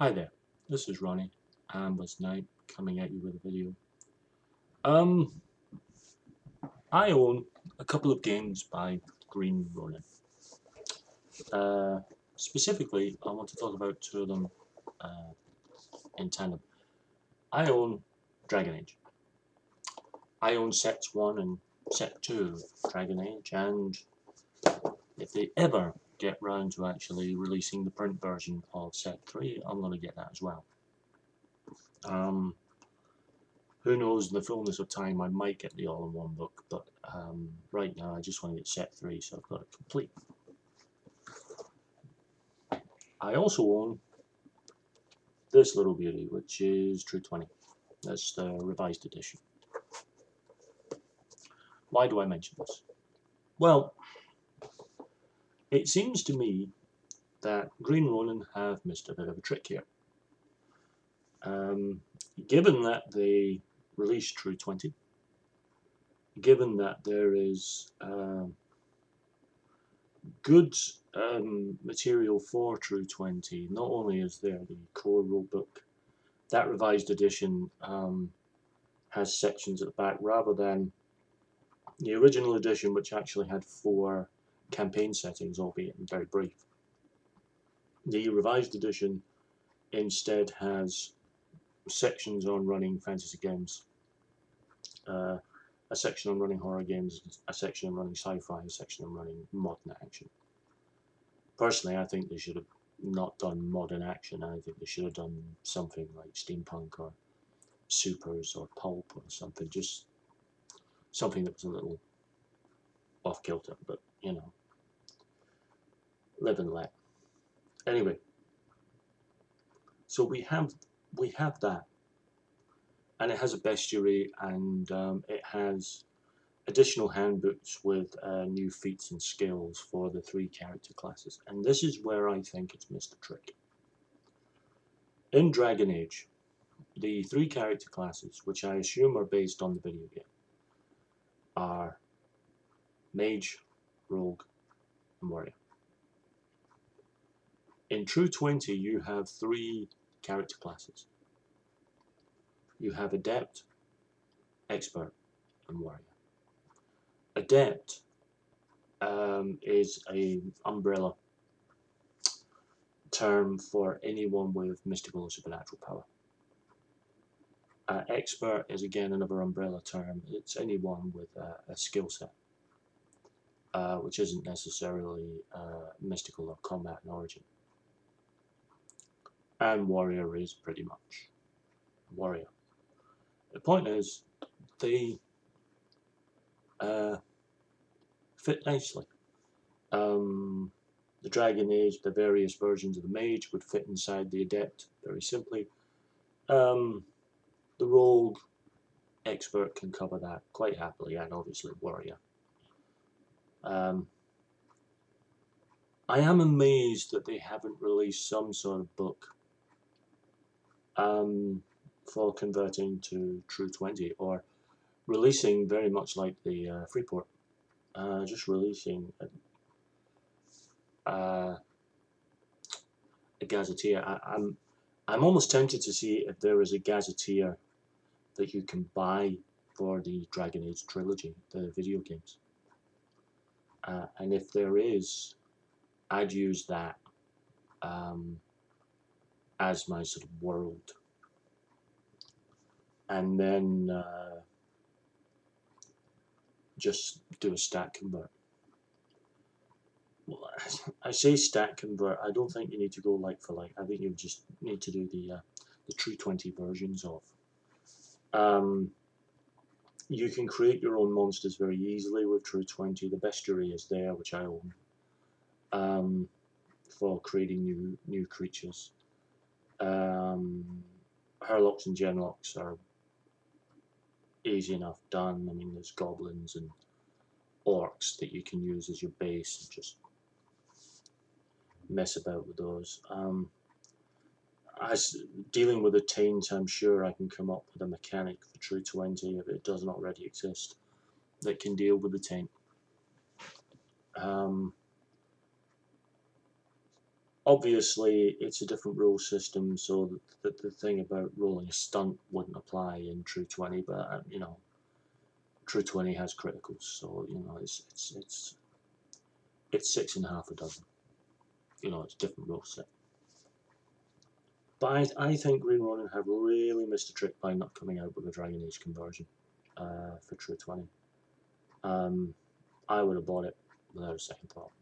Hi there, this is Ronnie, Amber's Night, coming at you with a video. Um, I own a couple of games by Green Ronin. Uh, Specifically, I want to talk about two of them uh, in tandem. I own Dragon Age. I own sets 1 and set 2 of Dragon Age, and if they ever get round to actually releasing the print version of set 3, I'm going to get that as well. Um, Who knows, in the fullness of time, I might get the all-in-one book, but right now I just want to get set 3, so I've got it complete. I also own this little beauty, which is True20. That's the revised edition. Why do I mention this? Well, it seems to me that Green Ronin have missed a bit of a trick here. Um, Given that they released True20, given that there is good material for True20. Not only is there the core rulebook, that revised edition has sections at the back rather than the original edition, which actually had 4 campaign settings, albeit very brief. The revised edition instead has sections on running fantasy games, a section on running horror games, a section on running sci-fi, a section on running modern action. Personally, I think they should have not done modern action. I think they should have done something like steampunk or supers or pulp or something, just something that was a little off kilter, but you know, live and let. Anyway, so we have that, and it has a bestiary, and it has additional handbooks with new feats and skills for the 3 character classes, and this is where I think it's missed a trick. In Dragon Age, the 3 character classes, which I assume are based on the video game, are Mage, Rogue, and Warrior. In True20, you have 3 character classes. You have Adept, Expert, and Warrior. Adept is an umbrella term for anyone with mystical or supernatural power. Expert is again another umbrella term. It's anyone with a skill set, which isn't necessarily mystical or combat in origin. And Warrior is pretty much Warrior. The point is, they fit nicely. The Dragon Age, the various versions of the Mage would fit inside the Adept very simply. The Rogue Expert can cover that quite happily, and obviously Warrior. I am amazed that they haven't released some sort of book for converting to True20, or releasing very much like the Freeport, just releasing a gazetteer. I'm almost tempted to see if there is a gazetteer that you can buy for the Dragon Age trilogy, the video games. And if there is, I'd use that as my sort of world. And then just do a stat convert. Well, I say stat convert, I don't think you need to go like for like. I think you just need to do the True20 versions of. You can create your own monsters very easily with True20. The bestiary is there, which I own, for creating new creatures. Herlocks and Genlocks are easy enough done. I mean, there's goblins and orcs that you can use as your base and just mess about with those. As dealing with a taint, I'm sure I can come up with a mechanic for True20 if it doesn't already exist that can deal with the taint. Obviously, it's a different rule system, so the thing about rolling a stunt wouldn't apply in True20, but you know, True20 has criticals, so you know it's 6.5 a dozen. You know, it's a different rule set. But I think Green Ronin have really missed a trick by not coming out with a Dragon Age conversion for True20. I would have bought it without a second thought.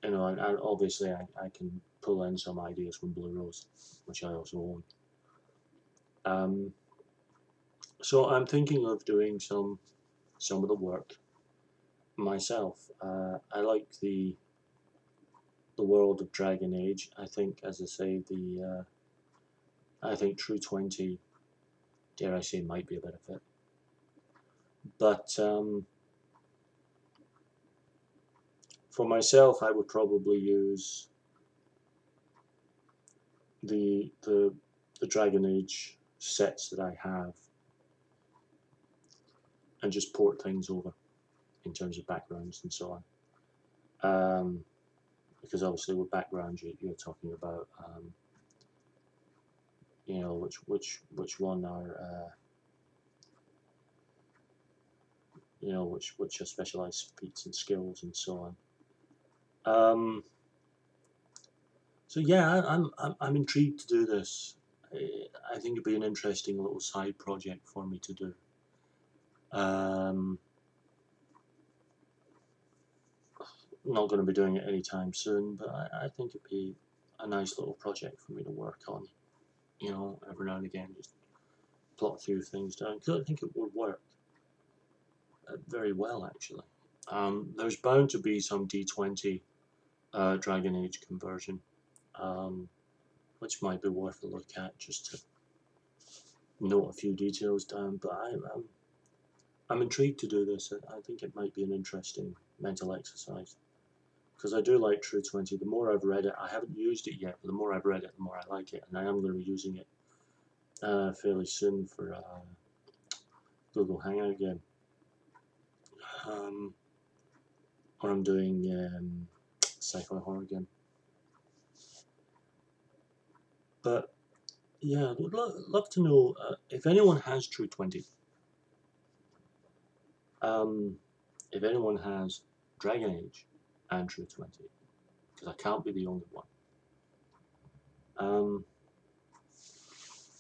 You know, and obviously I can pull in some ideas from Blue Rose, which I also own. So I'm thinking of doing some of the work myself. I like the world of Dragon Age. I think, as I say, I think True20, dare I say, might be a better fit. But for myself, I would probably use the Dragon Age sets that I have and just port things over in terms of backgrounds and so on. Because obviously with backgrounds you're talking about you know which one are you know which are specialized feats and skills and so on. So yeah, I'm intrigued to do this. I think it'd be an interesting little side project for me to do. Not going to be doing it anytime soon, but I think it'd be a nice little project for me to work on. You know, every now and again, just plot a few things down. Because I think it would work very well, actually. There's bound to be some D20 Dragon Age conversion, which might be worth a look at just to note a few details down. But I'm intrigued to do this. I think it might be an interesting mental exercise. Because I do like True20. The more I've read it, I haven't used it yet, but the more I've read it, the more I like it. And I am going to be using it fairly soon for Google Hangout again. Or I'm doing sci-fi horror again. But yeah, would love to know if anyone has True20. If anyone has Dragon Age and True20, because I can't be the only one.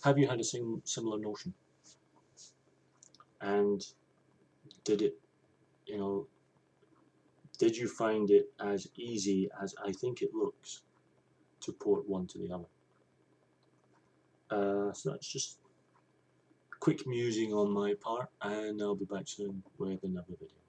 Have you had a similar notion? And did it, you know, did you find it as easy as I think it looks to port one to the other? So that's just quick musing on my part, and I'll be back soon with another video.